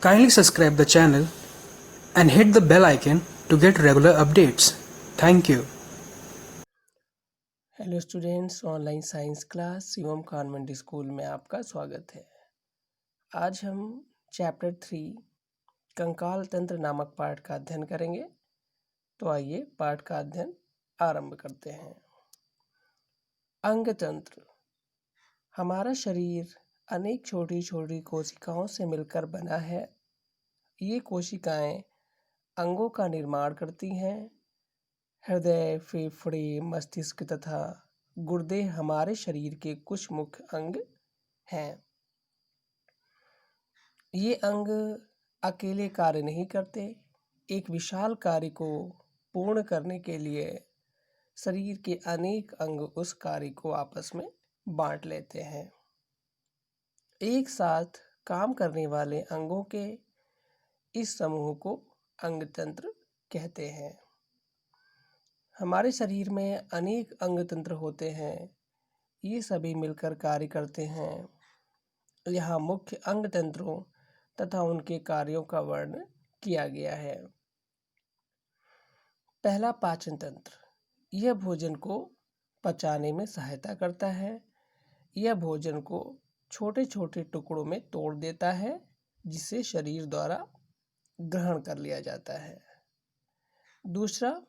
Kindly subscribe the channel and hit the bell icon to get regular updates. Thank you. Hello students, online science class Shivam convent school में आपका स्वागत है। आज हम chapter 3 कंकाल तंत्र नामक पाठ का अध्ययन करेंगे। तो आइए पाठ का अध्ययन आरंभ करते हैं। अंग तंत्र। हमारा शरीर अनेक छोटी छोटी कोशिकाओं से मिलकर बना है। ये कोशिकाएं अंगों का निर्माण करती हैं। हृदय, फेफड़े, मस्तिष्क तथा गुर्दे हमारे शरीर के कुछ मुख्य अंग हैं। ये अंग अकेले कार्य नहीं करते। एक विशाल कार्य को पूर्ण करने के लिए शरीर के अनेक अंग उस कार्य को आपस में बांट लेते हैं। एक साथ काम करने वाले अंगों के इस समूह को अंग तंत्र कहते हैं। हमारे शरीर में अनेक अंग तंत्र होते हैं। ये सभी मिलकर कार्य करते हैं। यहाँ मुख्य अंग तंत्रों तथा उनके कार्यों का वर्णन किया गया है। पहला, पाचन तंत्र। यह भोजन को पचाने में सहायता करता है। यह भोजन को छोटे छोटे टुकड़ों में तोड़ देता है, जिसे शरीर द्वारा ग्रहण कर लिया जाता है। दूसरा,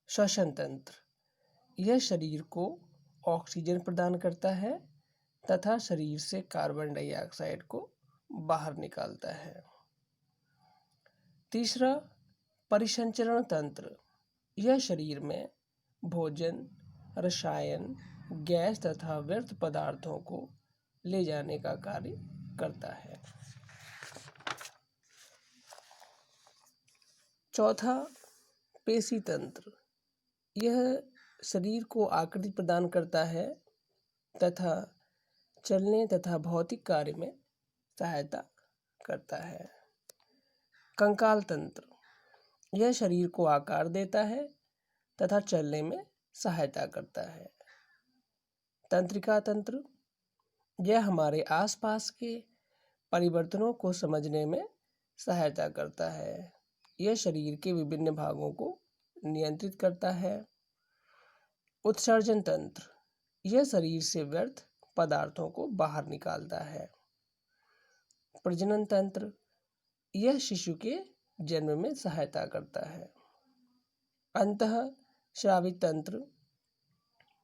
श्वसन तंत्र। यह शरीर को ऑक्सीजन प्रदान करता है तथा शरीर से कार्बन डाइऑक्साइड को बाहर निकालता है। तीसरा, परिसंचरण तंत्र। यह शरीर में भोजन, रसायन, गैस तथा व्यर्थ पदार्थों को ले जाने का कार्य करता है। चौथा, पेशी तंत्र। यह शरीर को आकृति प्रदान करता है तथा चलने तथा भौतिक कार्य में सहायता करता है। कंकाल तंत्र। यह शरीर को आकार देता है तथा चलने में सहायता करता है। तंत्रिका तंत्र। यह हमारे आसपास के परिवर्तनों को समझने में सहायता करता है। यह शरीर के विभिन्न भागों को नियंत्रित करता है। उत्सर्जन तंत्र। यह शरीर से व्यर्थ पदार्थों को बाहर निकालता है। प्रजनन तंत्र। यह शिशु के जन्म में सहायता करता है। अंतःस्रावी तंत्र।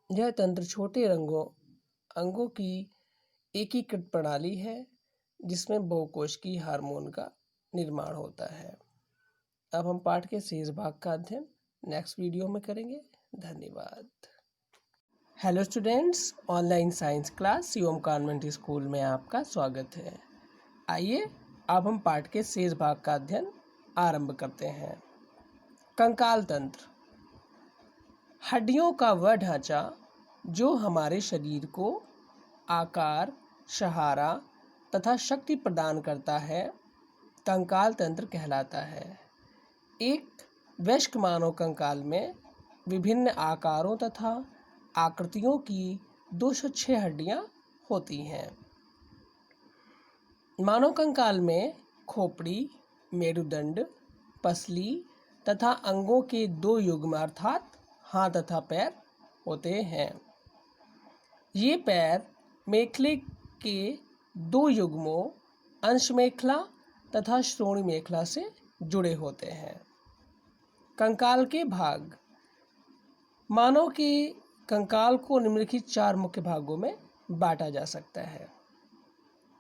यह तंत्र छोटे अंगों की एकीकृत प्रणाली है, जिसमें बहुकोशिकीय हार्मोन का निर्माण होता है। अब हम पाठ के शेष भाग का अध्ययन नेक्स्ट वीडियो में करेंगे। धन्यवाद। Hello students, online science class Shivam convent school में आपका स्वागत है। आइए अब हम पाठ के शेष भाग का अध्ययन आरंभ करते हैं। कंकाल तंत्र। हड्डियों का वह ढांचा जो हमारे शरीर को आकार, सहारा तथा शक्ति प्रदान करता है, कंकाल तंत्र कहलाता है। एक वयस्क मानव कंकाल में विभिन्न आकारों तथा आकृतियों की 206 हड्डियां होती हैं। मानव कंकाल में खोपड़ी, मेरुदंड, पसली तथा अंगों के 2 युग्म अर्थात हाथ तथा पैर होते हैं। ये पैर मेखले के 2 युग्मों अंश मेखला तथा श्रोणि मेखला से जुड़े होते हैं। कंकाल के भाग। मानव के कंकाल को निम्नलिखित 4 मुख्य भागों में बांटा जा सकता है।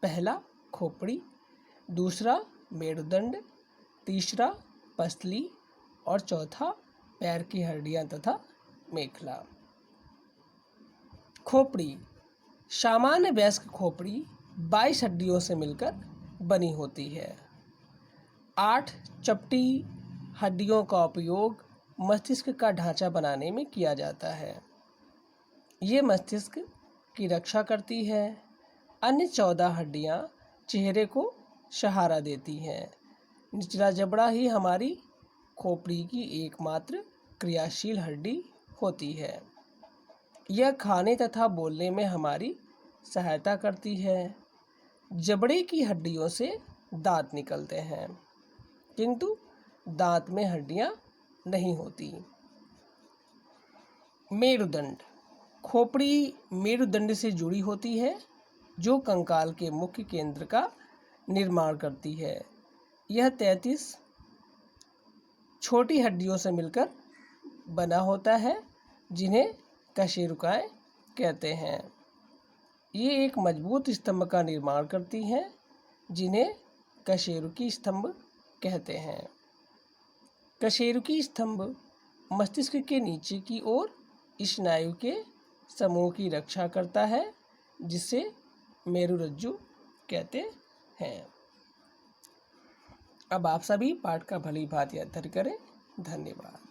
पहला, खोपड़ी। दूसरा, मेरुदंड। तीसरा, पसली। और चौथा, पैर की हड्डियां तथा मेखला। खोपड़ी। सामान्य वयस्क खोपड़ी 22 हड्डियों से मिलकर बनी होती है। 8 चपटी हड्डियों का उपयोग मस्तिष्क का ढांचा बनाने में किया जाता है। ये मस्तिष्क की रक्षा करती है। अन्य 14 हड्डियां चेहरे को सहारा देती हैं। निचला जबड़ा ही हमारी खोपड़ी की एकमात्र क्रियाशील हड्डी होती है। यह खाने तथा बोलने में हमारी सहायता करती है। जबड़े की हड्डियों से दांत निकलते हैं, किंतु दांत में हड्डियां नहीं होती। मेरुदंड। खोपड़ी मेरुदंड से जुड़ी होती है, जो कंकाल के मुख्य केंद्र का निर्माण करती है। यह 33 छोटी हड्डियों से मिलकर बना होता है, जिन्हें कशेरुकाएं कहते हैं। ये एक मजबूत स्तंभ का निर्माण करती हैं, जिन्हें कशेरुकी स्तंभ कहते हैं। कशेरुकी स्तंभ मस्तिष्क के नीचे की ओर स्नायु के समूह की रक्षा करता है, जिसे मेरुरज्जु कहते हैं। अब आप सभी पाठ का भली भांति अध्ययन करें। धन्यवाद।